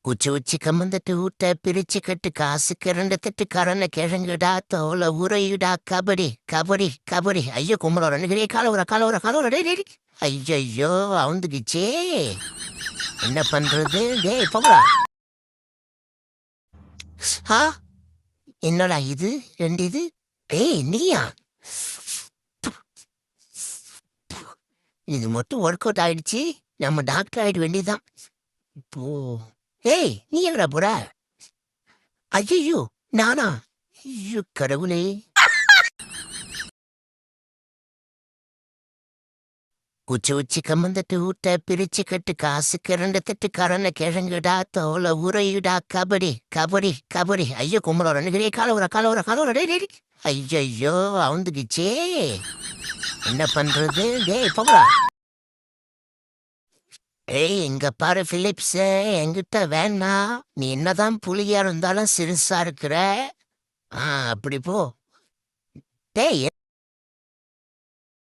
உச்சி உச்சி கம்மந்தட்டு ஊட்ட பிரிச்சு கட்டு காசுக்கு ரெண்டு தட்டு கரனை கிழங்குடா தோலை உரையுடா கபடி கபடி கபடி ஐயோ கும்பல ரெண்டு காலவர காலவர காலவர டே ஐயோ அவந்துக்குச்சே என்ன பண்றது டேய் போகலா ஆ என்னடா இது ரெண்டு இது ஏய் நீயா இது மட்டும் ஒர்க் அவுட் ஆயிடுச்சு நம்ம டாக்டர் ஆயிட வேண்டியதுதான் இப்போ ஏய் நீ எங்கடா போற ஐயோ நானா ஐயோ கடவுளே உச்சி உச்சி கம்மந்தட்டு ஊட்ட பிரிச்சு கட்டு காசுக்கு ரெண்டு தட்டு கரனை கிழங்குடா தோலை உரையுடா கபடி கபடி கபடி ஐயோ கும்பல ரெண்டு காலவர காலவர காலவர டே ஐயோ அவந்துக்குச்சே என்ன பண்றது டேய் போகலா ஏய் இங்க பாரு பிலிப்ஸ் என்கிட்ட வேணா நீ என்னதான் புலியா இருந்தாலும் சிறுசா இருக்கிற அப்படி போ டேய்